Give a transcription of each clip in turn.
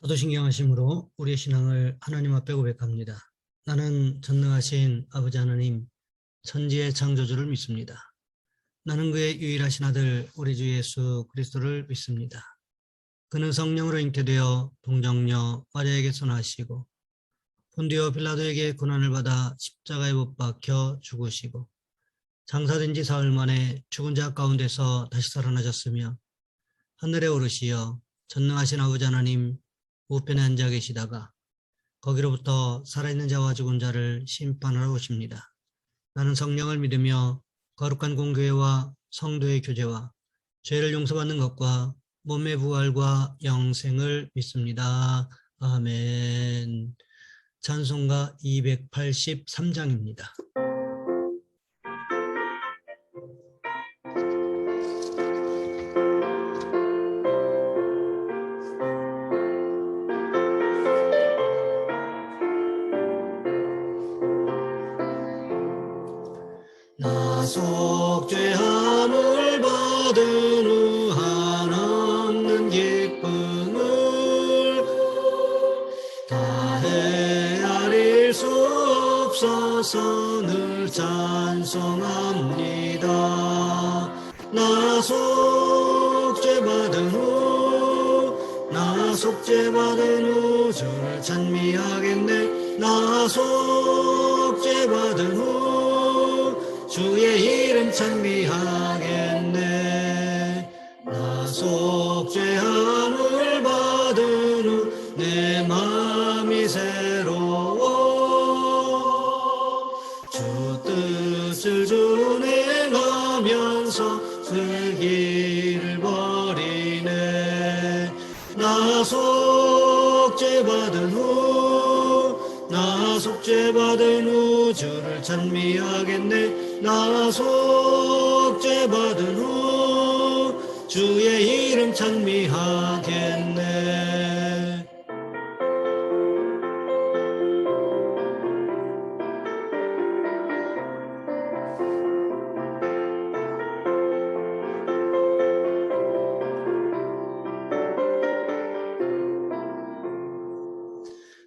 사도신경하심으로 우리의 신앙을 하나님 앞에 고백합니다. 나는 전능하신 아버지 하나님, 천지의 창조주를 믿습니다. 나는 그의 유일하신 아들 우리 주 예수 그리스도를 믿습니다. 그는 성령으로 잉태되어 동정녀 마리아에게서 나시고 본디오 빌라도에게 고난을 받아 십자가에 못 박혀 죽으시고 장사된 지 사흘 만에 죽은 자 가운데서 다시 살아나셨으며 하늘에 오르시어 전능하신 아버지 하나님 우편에 앉아 계시다가 거기로부터 살아있는 자와 죽은 자를 심판하러 오십니다. 나는 성령을 믿으며 거룩한 공교회와 성도의 교제와 죄를 용서받는 것과 몸의 부활과 영생을 믿습니다. 아멘. 찬송가 283장입니다. 나 속죄함을 받은 후 한없는 기쁨을 다 헤아릴 수 없어서 늘 찬송합니다. 나 속죄받은 후 주를 찬미하겠네. 나 속죄받은 후 주의 이름 찬미하겠네. 나 속죄함을 받은 후 내 마음이 새로워 주 뜻을 준행하면서 슬기를 버리네. 나 속죄받은 후 주를 찬미하겠네. 나 속죄받은 후 주의 이름 찬미하겠네.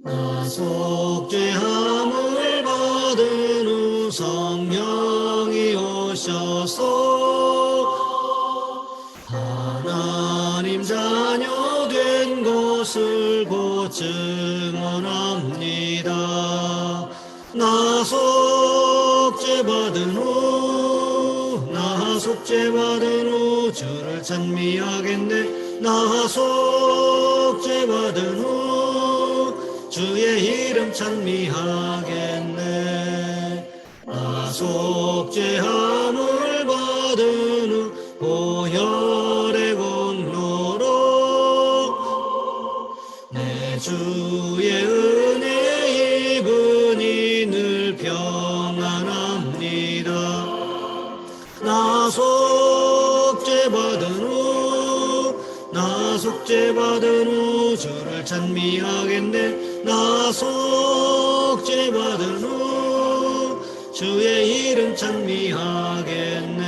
나 속죄함을 받은 후 성령이 오셔서 하나님 자녀 된 것을 곧 증언합니다. 나 속죄받은 후 주를 찬미하겠네. 나 속죄받은 후 주의 이름 찬미하겠네. 나 속죄함을 받은 후 보혈의 공로로 내 주의 은혜 입으니 늘 평안합니다. 나 속죄받은 후 주를 찬미하겠네. 나 속죄받은 후 주의 이름 찬미하겠네.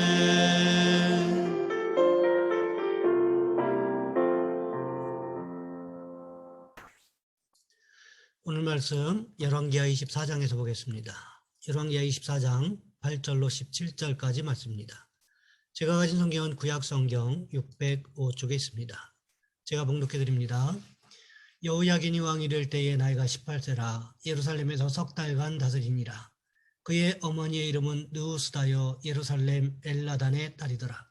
오늘 말씀 열왕기하 24장에서 보겠습니다. 열왕기하 24장 8절로 17절까지 말씀입니다. 제가 가진 성경은 구약 성경 605쪽에 있습니다. 제가 봉독해 드립니다. 여호야긴이 왕이 될 때에 나이가 18세라 예루살렘에서 석 달간 다스리니라. 그의 어머니의 이름은 느우스다여 예루살렘 엘라단의 딸이더라.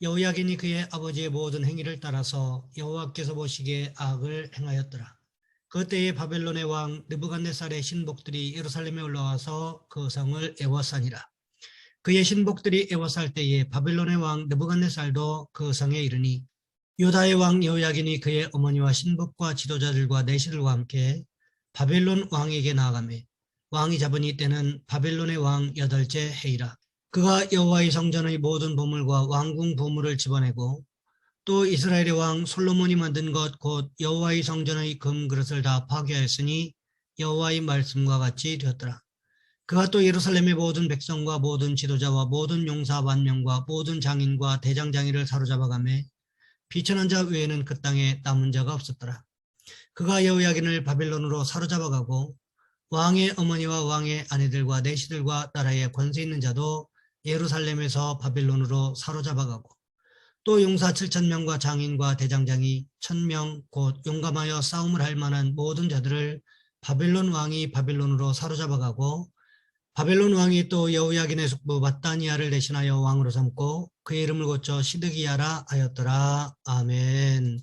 여호야긴이 그의 아버지의 모든 행위를 따라서 여호와께서 보시기에 악을 행하였더라. 그때에 바벨론의 왕 느부갓네살의 신복들이 예루살렘에 올라와서 그 성을 애워싸니라. 그의 신복들이 애워쌀 때에 바벨론의 왕 느부갓네살도 그 성에 이르니 유다의 왕 여호야긴이 그의 어머니와 신복과 지도자들과 내시들과 함께 바벨론 왕에게 나아가매 왕이 잡으니 때는 바벨론의 왕 8째 해이라. 그가 여호와의 성전의 모든 보물과 왕궁 보물을 집어내고 또 이스라엘의 왕 솔로몬이 만든 것 곧 여호와의 성전의 금 그릇을 다 파괴하였으니 여호와의 말씀과 같이 되었더라. 그가 또 예루살렘의 모든 백성과 모든 지도자와 모든 용사 만명과 모든 장인과 대장장이를 사로잡아가매 비천한 자 외에는 그 땅에 남은 자가 없었더라. 그가 여호야긴을 바벨론으로 사로잡아가고 왕의 어머니와 왕의 아내들과 내시들과 나라의 권세 있는 자도 예루살렘에서 바벨론으로 사로잡아가고 또 용사 7,000명과 장인과 대장장이 1,000명 곧 용감하여 싸움을 할 만한 모든 자들을 바벨론 왕이 바벨론으로 사로잡아가고 바벨론 왕이 또 여호야긴의 숙부 마따니아를 대신하여 왕으로 삼고 그의 이름을 고쳐 시드기야라 하였더라. 아멘.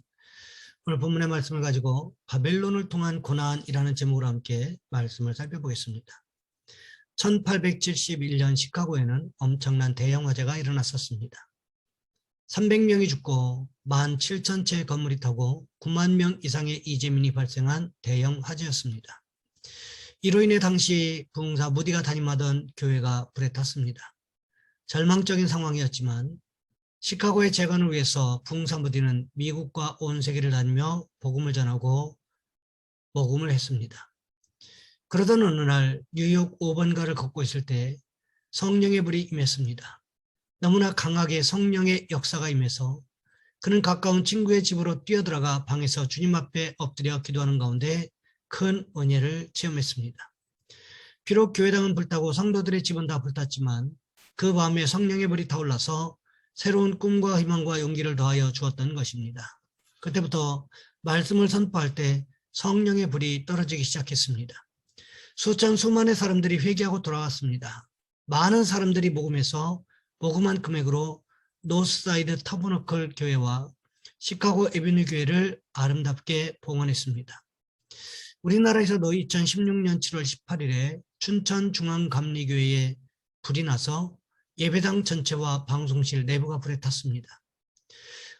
오늘 본문의 말씀을 가지고 바벨론을 통한 고난이라는 제목으로 함께 말씀을 살펴보겠습니다. 1871년 시카고에는 엄청난 대형 화재가 일어났었습니다. 300명이 죽고 17,000채의 건물이 타고 9만 명 이상의 이재민이 발생한 대형 화재였습니다. 이로 인해 당시 부흥사 무디가 담임하던 교회가 불에 탔습니다. 절망적인 상황이었지만 시카고의 재건을 위해서 부흥사 무디는 미국과 온 세계를 다니며 복음을 전하고 모금을 했습니다. 그러던 어느 날 뉴욕 5번가를 걷고 있을 때 성령의 불이 임했습니다. 너무나 강하게 성령의 역사가 임해서 그는 가까운 친구의 집으로 뛰어들어가 방에서 주님 앞에 엎드려 기도하는 가운데 큰 은혜를 체험했습니다. 비록 교회당은 불타고 성도들의 집은 다 불탔지만 그 밤에 성령의 불이 타올라서 새로운 꿈과 희망과 용기를 더하여 주었던 것입니다. 그때부터 말씀을 선포할 때 성령의 불이 떨어지기 시작했습니다. 수만의 사람들이 회개하고 돌아왔습니다. 많은 사람들이 모금해서 모금한 금액으로 노스사이드 터버너클 교회와 시카고 에비뉴 교회를 아름답게 봉헌했습니다. 우리나라에서도 2016년 7월 18일에 춘천중앙감리교회에 불이 나서 예배당 전체와 방송실 내부가 불에 탔습니다.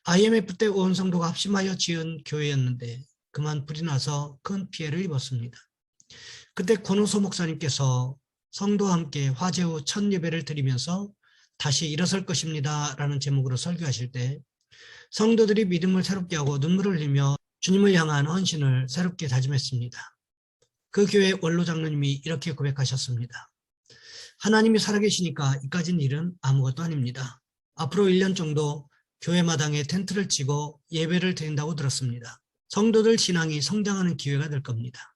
IMF 때 온 성도가 합심하여 지은 교회였는데 그만 불이 나서 큰 피해를 입었습니다. 그때 권호소 목사님께서 성도와 함께 화재 후 첫 예배를 드리면서 다시 일어설 것입니다 라는 제목으로 설교하실 때 성도들이 믿음을 새롭게 하고 눈물을 흘리며 주님을 향한 헌신을 새롭게 다짐했습니다. 그 교회 원로 장로님이 이렇게 고백하셨습니다. 하나님이 살아계시니까 이까진 일은 아무것도 아닙니다. 앞으로 1년 정도 교회 마당에 텐트를 치고 예배를 드린다고 들었습니다. 성도들 신앙이 성장하는 기회가 될 겁니다.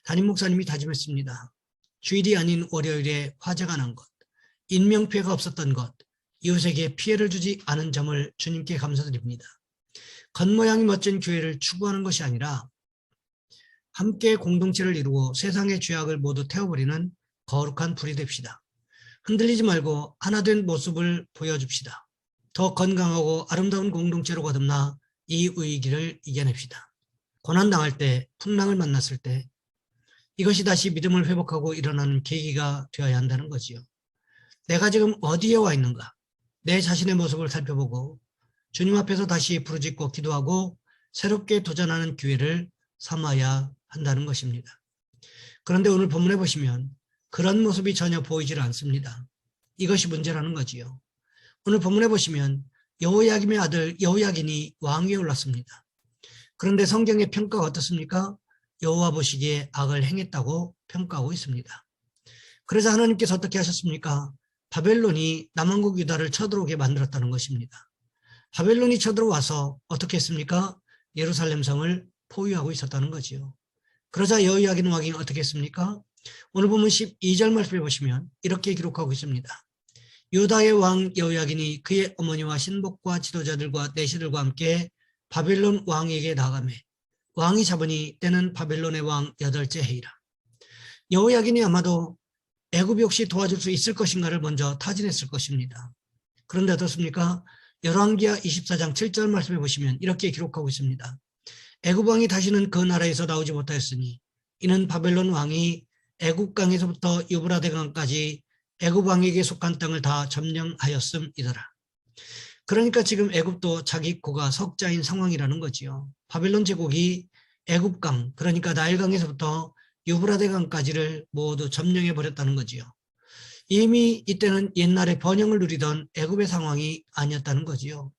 담임 목사님이 다짐했습니다. 주일이 아닌 월요일에 화재가 난 것, 인명피해가 없었던 것, 이웃에게 피해를 주지 않은 점을 주님께 감사드립니다. 겉모양이 멋진 교회를 추구하는 것이 아니라 함께 공동체를 이루고 세상의 죄악을 모두 태워버리는 거룩한 불이 됩시다. 흔들리지 말고 하나 된 모습을 보여줍시다. 더 건강하고 아름다운 공동체로 거듭나 이 위기를 이겨냅시다. 고난당할 때, 풍랑을 만났을 때 이것이 다시 믿음을 회복하고 일어나는 계기가 되어야 한다는 거지요. 내가 지금 어디에 와 있는가? 내 자신의 모습을 살펴보고 주님 앞에서 다시 부르짖고 기도하고 새롭게 도전하는 기회를 삼아야 한다는 것입니다. 그런데 오늘 본문에 보시면 그런 모습이 전혀 보이질 않습니다. 이것이 문제라는 거지요. 오늘 본문에 보시면 여호야김의 아들 여호야긴이 왕위에 올랐습니다. 그런데 성경의 평가가 어떻습니까? 여호와 보시기에 악을 행했다고 평가하고 있습니다. 그래서 하나님께서 어떻게 하셨습니까? 바벨론이 남왕국 유다를 쳐들어오게 만들었다는 것입니다. 바벨론이 쳐들어와서 어떻게 했습니까? 예루살렘 성을 포위하고 있었다는 거지요. 그러자 여호야긴 왕이 어떻게 했습니까? 오늘 보면 12절 말씀해 보시면 이렇게 기록하고 있습니다. 유다의 왕 여호야긴이 그의 어머니와 신복과 지도자들과 내시들과 함께 바벨론 왕에게 나가매 왕이 잡으니 때는 바벨론의 왕 8째 해이라. 여호야긴이 아마도 애굽이 혹시 도와줄 수 있을 것인가를 먼저 타진했을 것입니다. 그런데 어떻습니까? 열왕기하 24장 7절 말씀해 보시면 이렇게 기록하고 있습니다. 애굽 왕이 다시는 그 나라에서 나오지 못하였으니 이는 바벨론 왕이 애굽강에서부터 유브라데 강까지 애굽 왕에게 속한 땅을 다 점령하였음이더라. 그러니까 지금 애굽도 자기 코가 석자인 상황이라는 거지요. 바벨론 제국이 애굽강, 그러니까 나일강에서부터 유브라데 강까지를 모두 점령해 버렸다는 거지요. 이미 이때는 옛날에 번영을 누리던 애굽의 상황이 아니었다는 거지요.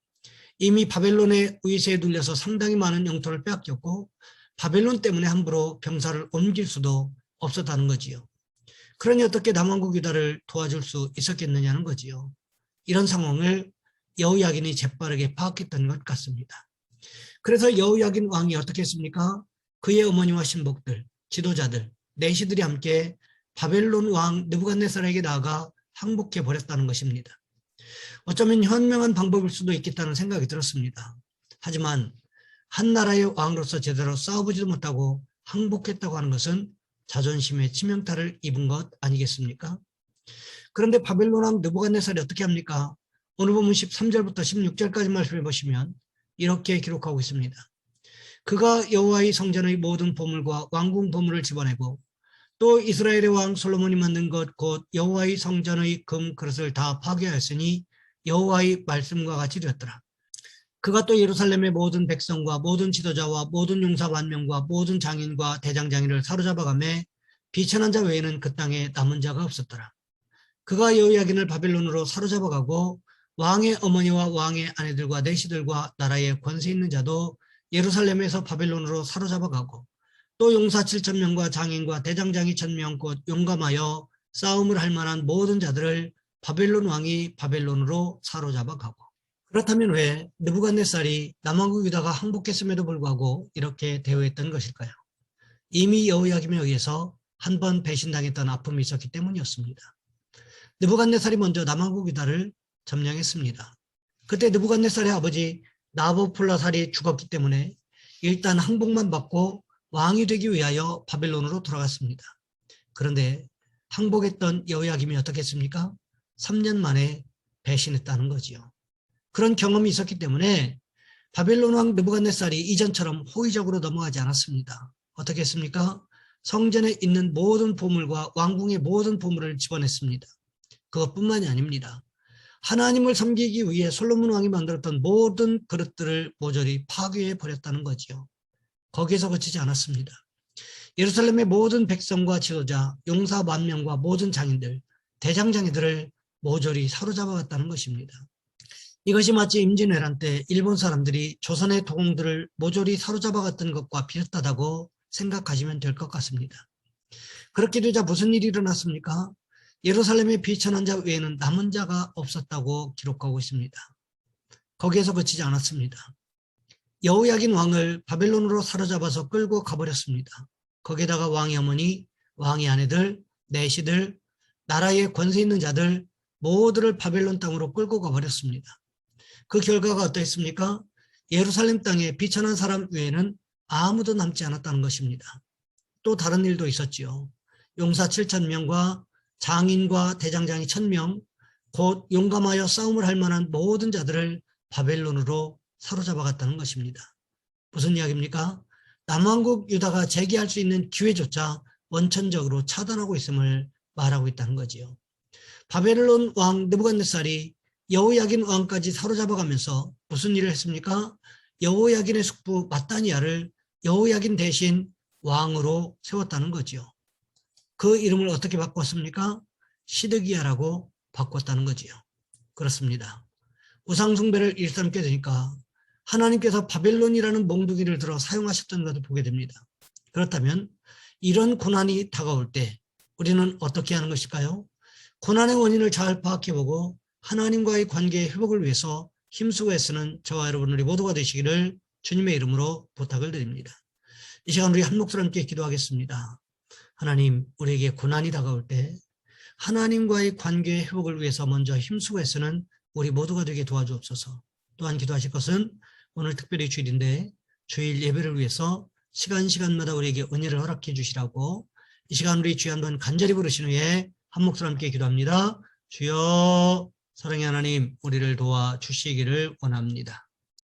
이미 바벨론의 위세에 눌려서 상당히 많은 영토를 빼앗겼고 바벨론 때문에 함부로 병사를 옮길 수도 없었다는 거지요. 그러니 어떻게 남왕국 유다를 도와줄 수 있었겠느냐는 거지요. 이런 상황을 여호야긴이 재빠르게 파악했던 것 같습니다. 그래서 여호야긴 왕이 어떻게 했습니까? 그의 어머니와 신복들, 지도자들, 내시들이 함께 바벨론 왕 느부갓네살에게 나아가 항복해 버렸다는 것입니다. 어쩌면 현명한 방법일 수도 있겠다는 생각이 들었습니다. 하지만 한 나라의 왕으로서 제대로 싸워보지도 못하고 항복했다고 하는 것은 자존심의 치명타를 입은 것 아니겠습니까? 그런데 바벨론 왕 느부갓네살이 어떻게 합니까? 오늘 본문 13절부터 16절까지 말씀을 보시면 이렇게 기록하고 있습니다. 그가 여호와의 성전의 모든 보물과 왕궁 보물을 집어내고 또 이스라엘의 왕 솔로몬이 만든 것 곧 여호와의 성전의 금 그릇을 다 파괴하였으니 여호와의 말씀과 같이 되었더라. 그가 또 예루살렘의 모든 백성과 모든 지도자와 모든 용사 만명과 모든 장인과 대장장이를 사로잡아가매 비천한 자 외에는 그 땅에 남은 자가 없었더라. 그가 여호야긴을 바벨론으로 사로잡아가고 왕의 어머니와 왕의 아내들과 내시들과 나라의 권세 있는 자도 예루살렘에서 바벨론으로 사로잡아가고 또 용사 7,000명과 장인과 대장장이 1,000명 곧 용감하여 싸움을 할 만한 모든 자들을 바벨론 왕이 바벨론으로 사로잡아가고. 그렇다면 왜 느부갓네살이 남왕국 유다가 항복했음에도 불구하고 이렇게 대우했던 것일까요? 이미 여호야김에 의해서 한 번 배신당했던 아픔이 있었기 때문이었습니다. 느부갓네살이 먼저 남왕국 유다를 점령했습니다. 그때 느부갓네살의 아버지 나보폴라살이 죽었기 때문에 일단 항복만 받고 왕이 되기 위하여 바벨론으로 돌아갔습니다. 그런데 항복했던 여호야김이 어떻게 했습니까? 3년 만에 배신했다는 거지요. 그런 경험이 있었기 때문에 바벨론 왕 느부갓네살이 이전처럼 호의적으로 넘어가지 않았습니다. 어떻게 했습니까? 성전에 있는 모든 보물과 왕궁의 모든 보물을 집어냈습니다. 그것뿐만이 아닙니다. 하나님을 섬기기 위해 솔로몬 왕이 만들었던 모든 그릇들을 모조리 파괴해 버렸다는 거지요. 거기에서 그치지 않았습니다. 예루살렘의 모든 백성과 지도자, 용사 만명과 모든 장인들, 대장장이들을 모조리 사로잡아갔다는 것입니다. 이것이 마치 임진왜란 때 일본 사람들이 조선의 도공들을 모조리 사로잡아갔던 것과 비슷하다고 생각하시면 될 것 같습니다. 그렇게 되자 무슨 일이 일어났습니까? 예루살렘의 비천한 자 외에는 남은 자가 없었다고 기록하고 있습니다. 거기에서 그치지 않았습니다. 여호야긴 왕을 바벨론으로 사로잡아서 끌고 가버렸습니다. 거기에다가 왕의 어머니, 왕의 아내들, 내시들, 나라의 권세 있는 자들 모두를 바벨론 땅으로 끌고 가버렸습니다. 그 결과가 어떠했습니까? 예루살렘 땅에 비천한 사람 외에는 아무도 남지 않았다는 것입니다. 또 다른 일도 있었지요. 용사 7,000명과 장인과 대장장이 1,000명, 곧 용감하여 싸움을 할 만한 모든 자들을 바벨론으로 사로잡아갔다는 것입니다. 무슨 이야기입니까? 남왕국 유다가 재기할 수 있는 기회조차 원천적으로 차단하고 있음을 말하고 있다는 거지요. 바벨론 왕 느부갓네살이 여호야긴 왕까지 사로잡아가면서 무슨 일을 했습니까? 여호야긴의 숙부 마따니아를 여호야긴 대신 왕으로 세웠다는 거지요. 그 이름을 어떻게 바꿨습니까? 시드기야라고 바꿨다는 거지요. 그렇습니다. 우상숭배를 일삼게 되니까 하나님께서 바벨론이라는 몽둥이를 들어 사용하셨던 것을 보게 됩니다. 그렇다면 이런 고난이 다가올 때 우리는 어떻게 하는 것일까요? 고난의 원인을 잘 파악해보고 하나님과의 관계의 회복을 위해서 힘쓰고 애쓰는 저와 여러분 우리 모두가 되시기를 주님의 이름으로 부탁을 드립니다. 이 시간 우리 한 목소리 함께 기도하겠습니다. 하나님, 우리에게 고난이 다가올 때 하나님과의 관계의 회복을 위해서 먼저 힘쓰고 애쓰는 우리 모두가 되게 도와주옵소서. 또한 기도하실 것은 오늘 특별히 주일인데 주일 예배를 위해서 시간마다 우리에게 은혜를 허락해 주시라고 이 시간 우리 주여 한번 간절히 부르신 후에 한 목소리 함께 기도합니다. 주여, 사랑의 하나님, 우리를 도와주시기를 원합니다.